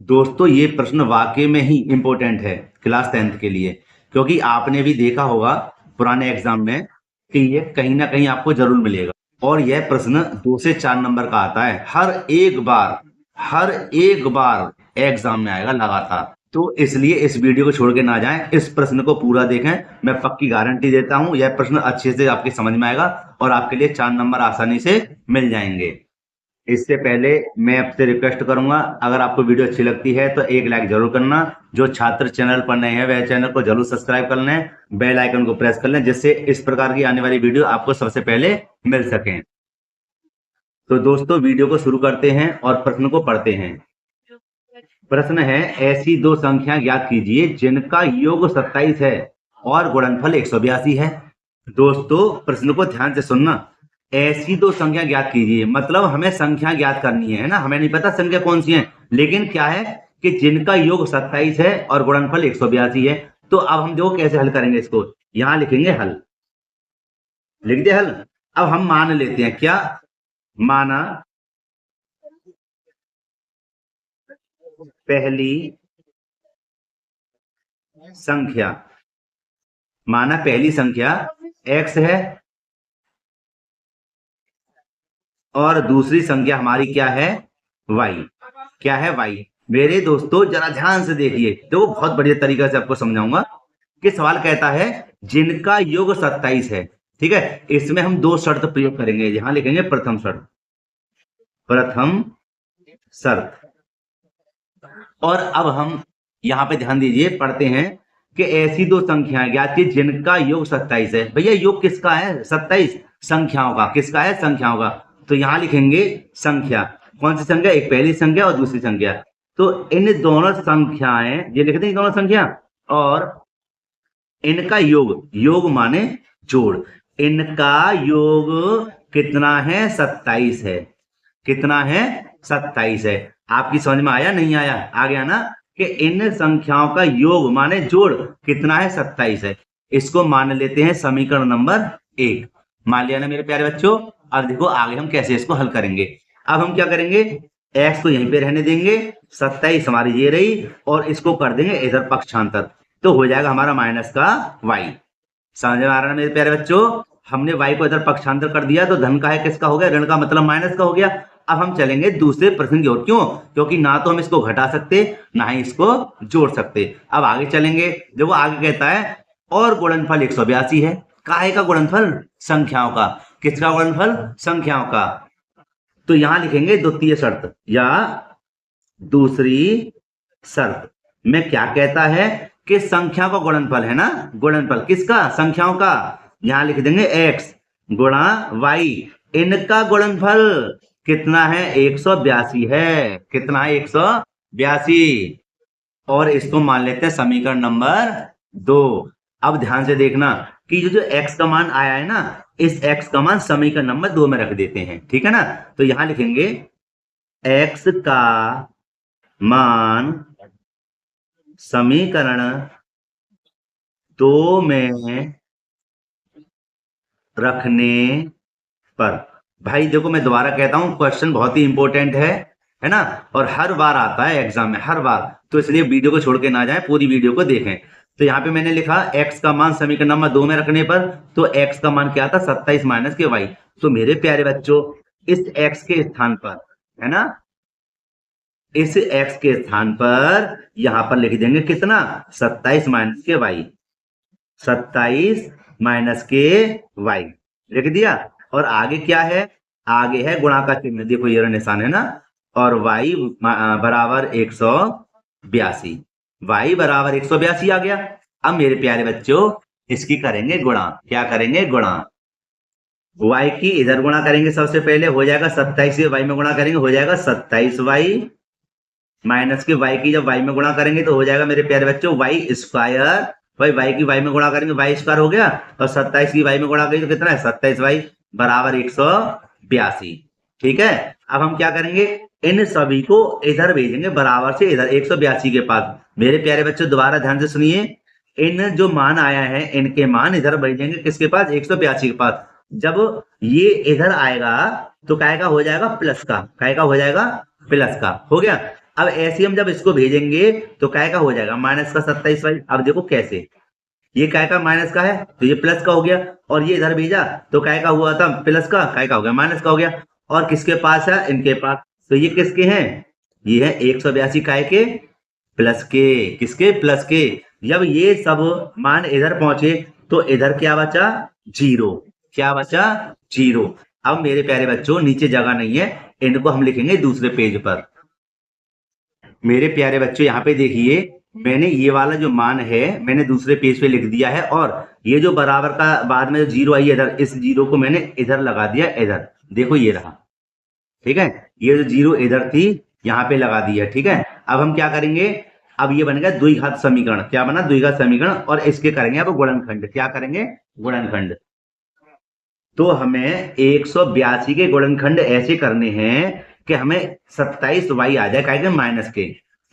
दोस्तों ये प्रश्न वाकई में ही इम्पोर्टेंट है क्लास 10th के लिए, क्योंकि आपने भी देखा होगा पुराने एग्जाम में कि ये कहीं ना कहीं आपको जरूर मिलेगा। और यह प्रश्न 2 से 4 नंबर का आता है हर एक बार एग्जाम में आएगा लगातार। तो इसलिए इस वीडियो को छोड़ के ना जाएं, इस प्रश्न को पूरा देखें। मैं पक्की गारंटी देता हूं यह प्रश्न अच्छे से आपके समझ में आएगा और आपके लिए 4 नंबर आसानी से मिल जाएंगे। इससे पहले मैं आपसे रिक्वेस्ट करूंगा, अगर आपको वीडियो अच्छी लगती है तो एक लाइक जरूर करना। जो छात्र चैनल पर नए हैं वह चैनल को जरूर सब्सक्राइब कर लें, बेल आइकन को प्रेस कर लें, जिससे इस प्रकार की आने वाली वीडियो आपको सबसे पहले मिल सके। तो दोस्तों वीडियो को शुरू करते हैं और प्रश्न को पढ़ते हैं। प्रश्न है, ऐसी दो संख्या ज्ञात कीजिए जिनका योग 27 है और गुणनफल 182 है। दोस्तों प्रश्न को ध्यान से सुनना। ऐसी दो संख्या ज्ञात कीजिए मतलब हमें संख्या ज्ञात करनी है ना, हमें नहीं पता संख्या कौन सी है, लेकिन क्या है कि जिनका योग 27 है और गुणनफल 182 है। तो अब हम देखो कैसे हल करेंगे इसको। यहां लिखेंगे हल, लिख दिया हल। अब हम मान लेते हैं, क्या माना पहली संख्या, माना पहली संख्या x है और दूसरी संख्या हमारी क्या है, y। क्या है, y। मेरे दोस्तों जरा ध्यान से देखिए, तो बहुत बढ़िया तरीके से आपको समझाऊंगा कि सवाल कहता है जिनका योग 27 है। ठीक है, इसमें हम दो शर्त प्रयोग करेंगे। यहां लिखेंगे प्रथम शर्त, प्रथम शर्त। और अब हम यहाँ पे ध्यान दीजिए, पढ़ते हैं कि ऐसी दो संख्याएं ज्ञात की जिनका योग 27 है। भैया योग किसका है, 27 संख्याओं का। किसका है, संख्याओं का। तो यहां लिखेंगे संख्या, कौन सी संख्या, एक पहली संख्या और दूसरी संख्या। तो इन दोनों संख्याएं, ये लिखते हैं दोनों संख्या, और इनका योग, योग माने जोड़, इनका योग कितना है, 27 है। कितना है, 27 है। आपकी समझ में आया, नहीं आया, आ गया ना, कि इन संख्याओं का योग माने जोड़ कितना है, 27 है। इसको मान लेते हैं समीकरण नंबर 1। मान लिया ना मेरे प्यारे बच्चों। अब देखो आगे हम कैसे इसको हल करेंगे। अब हम क्या करेंगे, x को यहीं पे रहने देंगे, 27 हमारी ये रही, और इसको कर देंगे इधर पक्षांतर, तो हो जाएगा हमारा माइनस का y। समझ में आ रहा है मेरे प्यारे बच्चों। हमने y को इधर पक्षांतर कर दिया तो धन का है, किसका हो गया, ऋण का, मतलब माइनस का हो गया। अब हम चलेंगे दूसरे प्रश्न की ओर। क्यों, क्योंकि ना तो हम इसको घटा सकते ना ही इसको जोड़ सकते। अब आगे चलेंगे, देखो आगे कहता है और गुणनफल 182 है। काहे का गुणनफल, संख्याओं का। किसका गुणनफल, संख्याओं का। तो यहां लिखेंगे द्वितीय शर्त या दूसरी शर्त में क्या कहता है कि संख्या का गुणनफल है ना, गुणनफल किसका, संख्याओं का। यहां लिख देंगे x गुणा y, इनका गुणनफल कितना है, 182 है। कितना है, 182। और इसको मान लेते हैं समीकरण नंबर 2। अब ध्यान से देखना कि जो x का मान आया है ना, इस x का मान समीकरण नंबर 2 में रख देते हैं। ठीक है ना, तो यहां लिखेंगे x का मान समीकरण 2 में रखने पर। भाई देखो मैं दोबारा कहता हूं, क्वेश्चन बहुत ही इंपॉर्टेंट है ना, और हर बार आता है एग्जाम में, हर बार। तो इसलिए वीडियो को छोड़ के ना जाएं, पूरी वीडियो को देखें। तो यहाँ पे मैंने लिखा x का मान समीकरण नंबर 2 में रखने पर, तो x का मान क्या था, 27 माइनस के y। तो मेरे प्यारे बच्चों इस x के स्थान पर, है ना, इस x के स्थान पर यहां पर लिख देंगे कितना, 27 माइनस के y। 27 माइनस के y लिख दिया। और आगे क्या है, आगे है गुणा का चिन्ह, देखो ये निशान है ना, और y बराबर 182। y बराबर 182 आ गया। अब मेरे प्यारे बच्चों इसकी करेंगे गुणा। क्या करेंगे, गुणा। y की इधर गुणा करेंगे, सबसे पहले हो जाएगा 27 से y में गुणा करेंगे, हो जाएगा 27y माइनस के y की जब y में गुणा करेंगे तो हो जाएगा मेरे प्यारे बच्चों y स्क्वायर। भाई y की y में गुणा करेंगे, y स्क्वायर हो गया, और 27 की y में गुणा करेंगे तो कितना है, 27y बराबर 182। ठीक है, अब हम क्या करेंगे, इन सभी को इधर भेजेंगे बराबर से इधर 182 के पास। मेरे प्यारे बच्चों दोबारा ध्यान से सुनिए, इन जो मान आया है इनके मान इधर भेजेंगे, किसके पास, 182 के पास। जब ये इधर आएगा तो काय का हो जाएगा, प्लस का, काय का हो जाएगा, प्लस का। हो गया। अब ऐसे हम जब इसको भेजेंगे तो क्या का हो जाएगा माइनस का 27y। अब देखो कैसे, ये काय का माइनस का है तो ये प्लस का हो गया, और ये इधर भेजा तो काय का हुआ था प्लस का, काय का हो गया माइनस का हो गया। और किसके पास है, इनके पास। तो ये किसके हैं, ये है 182 काय के प्लस के, किसके प्लस के। जब ये सब मान इधर पहुंचे तो इधर क्या बचा, जीरो। क्या बचा, जीरो। अब मेरे प्यारे बच्चों नीचे जगह नहीं है, इनको हम लिखेंगे दूसरे पेज पर। मेरे प्यारे बच्चों यहाँ पे देखिए, मैंने ये वाला जो मान है मैंने दूसरे पेज पे लिख दिया है, और ये जो बराबर का बाद में जो जीरो आई इधर, इस जीरो को मैंने इधर लगा दिया इधर। देखो ये रहा, ठीक है। ये जो जीरो इधर थी यहाँ पे लगा दिया, ठीक है। अब हम क्या करेंगे, अब ये बन गया द्विघात समीकरण। क्या बना, द्विघात समीकरण। और इसके करेंगे अब गुणनखंड। क्या करेंगे, गुणनखंड। तो हमें 182 के गुणनखंड ऐसे करने हैं कि हमें 27y आ जाए, क्या माइनस के।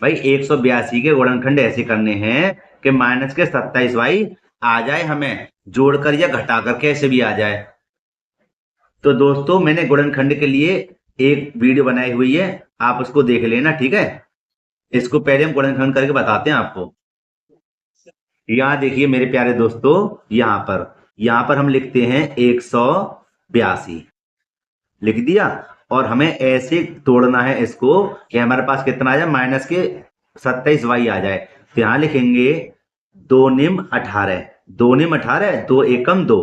भाई 182 के गुणनखंड ऐसे करने हैं कि माइनस के 27y आ जाए, हमें जोड़कर या घटाकर कैसे भी आ जाए। तो दोस्तों मैंने गुणनखंड के लिए एक वीडियो बनाई हुई है, आप उसको देख लेना, ठीक है। इसको पहले हम गुणनखंड करके बताते हैं आपको। यहाँ देखिए मेरे प्यारे दोस्तों, यहाँ पर हम लिखते हैं 182 लिख दिया, और हमें ऐसे तोड़ना है इसको कि हमारे पास कितना आ जाए, माइनस के 27y आ जाए। तो यहाँ लिखेंगे 2 निम 18, 2 निम 18, 2 एकम 2।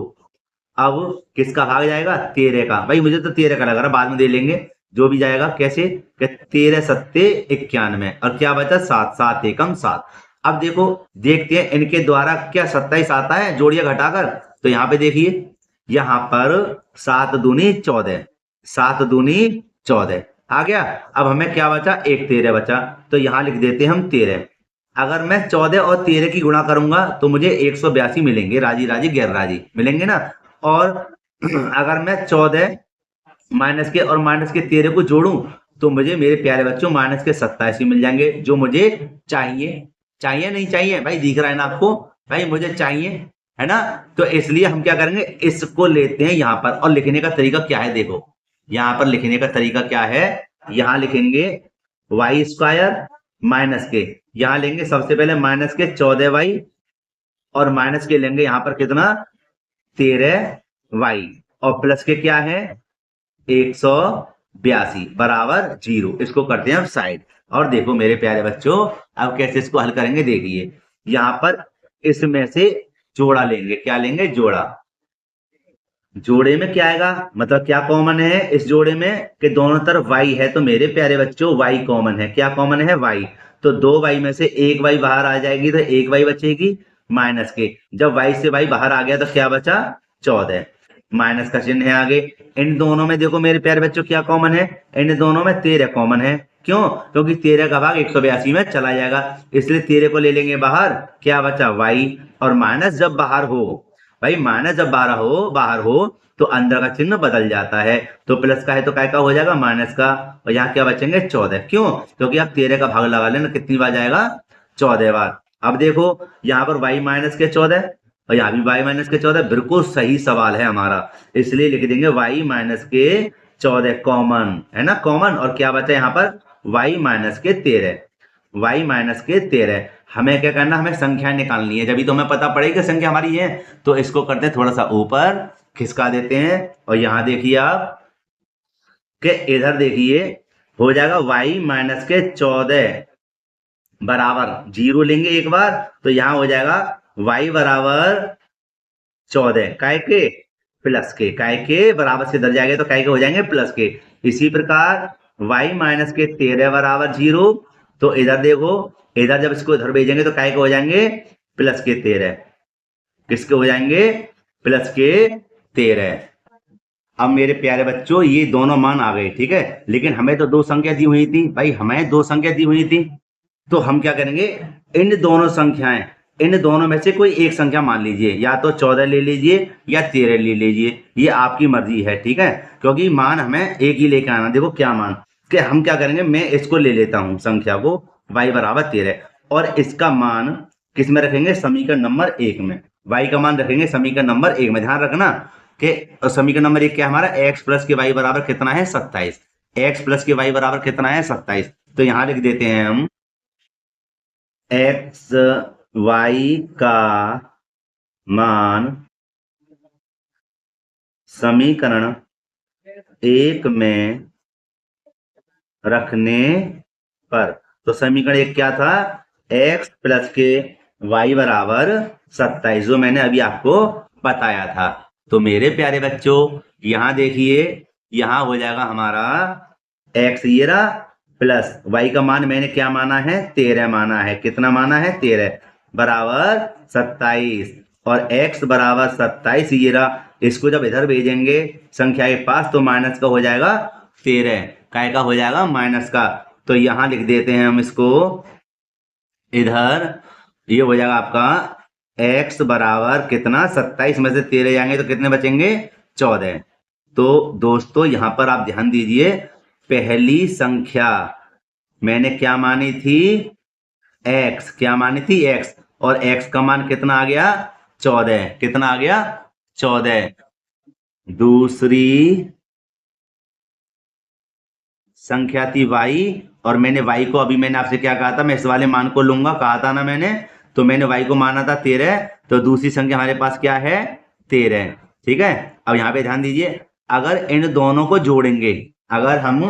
अब किसका भाग जाएगा, 13 का। भाई मुझे तो 13 का लग रहा, बाद में दे लेंगे जो भी जाएगा। कैसे, 13 सत्ते 91, और क्या बचा 7, 7 एकम 7। अब देखो देखते हैं इनके द्वारा क्या 27 आता है जोड़िए घटाकर। तो यहाँ पे देखिए, यहाँ पर 7 दूनी 14, 7 दूनी 14 आ गया। अब हमें क्या बचा, एक 13 बचा, तो यहाँ लिख देते हैं हम 13। अगर मैं 14 और 13 की गुणा करूंगा तो मुझे 182 मिलेंगे, राजी राजी गैर राजी मिलेंगे ना। और अगर मैं 14 माइनस के और माइनस के 13 को जोड़ूं तो मुझे मेरे प्यारे बच्चों माइनस के 87 मिल जाएंगे, जो मुझे चाहिए। चाहिए नहीं चाहिए भाई, दिख रहा है ना आपको, भाई मुझे चाहिए, है ना। तो इसलिए हम क्या करेंगे, इसको लेते हैं यहाँ पर। और लिखने का तरीका क्या है, देखो यहाँ पर लिखने का तरीका क्या है। यहाँ लिखेंगे वाई स्क्वायर माइनस के, यहाँ लेंगे सबसे पहले माइनस के 14y, और माइनस के लेंगे यहाँ पर कितना 13y, और प्लस के क्या है 182 बराबर 0। इसको करते हैं हम साइड। और देखो मेरे प्यारे बच्चों, अब कैसे इसको हल करेंगे, देखिए यहाँ पर इसमें से जोड़ा लेंगे। क्या लेंगे, जोड़ा। जोड़े में क्या आएगा, मतलब क्या कॉमन है इस जोड़े में कि दोनों तरफ y है। तो मेरे प्यारे बच्चों y कॉमन है। क्या कॉमन है, y। तो 2y में से 1y बाहर आ जाएगी तो 1y बचेगी माइनस के। जब y से y बाहर आ गया तो क्या बचा 14, माइनस का चिन्ह है आगे। इन दोनों में देखो मेरे प्यारे बच्चों क्या कॉमन है, इन दोनों में 13 कॉमन है। क्यों, क्योंकि 13 का भाग 182 में चला जाएगा, इसलिए 13 को ले लेंगे बाहर। क्या बचा y, और माइनस जब बाहर हो, भाई माइनस जब बाहर हो तो अंदर का चिन्ह बदल जाता है। तो प्लस का है तो काय का हो जाएगा माइनस का, और यहाँ क्या बचेंगे 14। क्यों, क्योंकि आप 13 का भाग लगा लेना, कितनी बार जाएगा 14 बार। अब देखो यहाँ पर y माइनस के 14, और यहाँ भी y माइनस के 14। बिल्कुल सही सवाल है हमारा, इसलिए लिख देंगे y माइनस के 14 कॉमन, है ना, कॉमन। और क्या बचा यहाँ पर y माइनस के 13, y माइनस के 13। हमें क्या करना, हमें संख्या निकालनी है, जब तो हमें पता पड़ेगी कि संख्या हमारी है। तो इसको करते हैं थोड़ा सा ऊपर खिसका देते हैं, और यहाँ देखिए आप कि इधर देखिए हो जाएगा y माइनस के 14 बराबर 0 लेंगे एक बार, तो यहाँ हो जाएगा y बराबर 14 काय के प्लस के, काय के बराबर से इधर जाएंगे तो काय के हो जाएंगे प्लस के। इसी प्रकार y माइनस के 13 बराबर 0, तो इधर देखो, इधर जब इसको इधर भेजेंगे तो काय के हो जाएंगे प्लस के 13, किसके हो जाएंगे प्लस के 13। अब मेरे प्यारे बच्चों ये दोनों मान आ गए, ठीक है। लेकिन हमें तो 2 संख्या दी हुई थी, भाई हमें 2 संख्या दी हुई थी। तो हम क्या करेंगे, इन दोनों संख्याएं, इन दोनों में से कोई एक संख्या मान लीजिए, या तो 14 ले लीजिए या 13 ले लीजिए, ये आपकी मर्जी है, ठीक है। क्योंकि मान हमें एक ही लेके आना। देखो क्या मान, कि हम क्या करेंगे, मैं इसको ले लेता हूं संख्या को y बराबर 13, और इसका मान किस में रखेंगे, समीकरण नंबर 1 में। y का मान रखेंगे समीकरण नंबर 1 में। ध्यान रखना कि समीकरण नंबर 1 क्या हमारा x प्लस के y बराबर कितना है 27, x प्लस के y बराबर कितना है 27। तो यहां लिख देते हैं हम एक्स वाई का मान समीकरण 1 में रखने पर, तो समीकरण 1 क्या था, x प्लस के y बराबर 27, जो मैंने अभी आपको बताया था। तो मेरे प्यारे बच्चों यहां देखिए, यहां हो जाएगा हमारा x ये रहा प्लस y का मान मैंने क्या माना है, 13 माना है। कितना माना है, 13 बराबर 27, और x बराबर 27 ये रहा। इसको जब इधर भेजेंगे संख्या के पास तो माइनस का हो जाएगा 13, काय का हो जाएगा, माइनस का। तो यहां लिख देते हैं हम इसको इधर, ये हो जाएगा आपका x बराबर कितना, 27 में से 13 जाएंगे तो कितने बचेंगे, 14। तो दोस्तों यहां पर आप ध्यान दीजिए, पहली संख्या मैंने क्या मानी थी, x, क्या मानी थी, x, और x का मान कितना आ गया, 14। कितना आ गया, 14। दूसरी संख्या थी y, और मैंने y को, अभी मैंने आपसे क्या कहा था, मैं इस वाले मान को लूंगा, कहा था ना मैंने। तो मैंने y को माना था 13, तो दूसरी संख्या हमारे पास क्या है, 13। ठीक है, अब यहाँ पे ध्यान दीजिए, अगर इन दोनों को जोड़ेंगे, अगर हम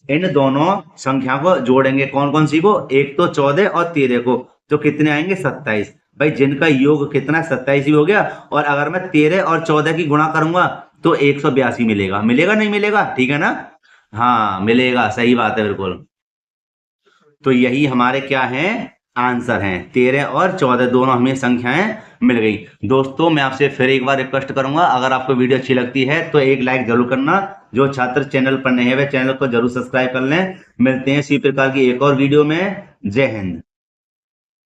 इन दोनों संख्या को जोड़ेंगे, कौन कौन सी को, एक तो 14 और 13 को, तो कितने आएंगे, 27। भाई जिनका योग कितना, 27 ही हो गया। और अगर मैं 13 और 14 की गुणा करूंगा तो 182 मिलेगा। मिलेगा नहीं मिलेगा, ठीक है ना, हाँ मिलेगा, सही बात है बिल्कुल। तो यही हमारे क्या है, आंसर हैं, 13 और 14 दोनों हमें संख्याएं मिल गई। दोस्तों मैं आपसे फिर एक बार रिक्वेस्ट करूंगा, अगर आपको वीडियो अच्छी लगती है तो एक लाइक जरूर करना। जो छात्र चैनल पर नए हैं वे चैनल को जरूर सब्सक्राइब कर लें। मिलते हैं इसी प्रकार की एक और वीडियो में। जय हिंद।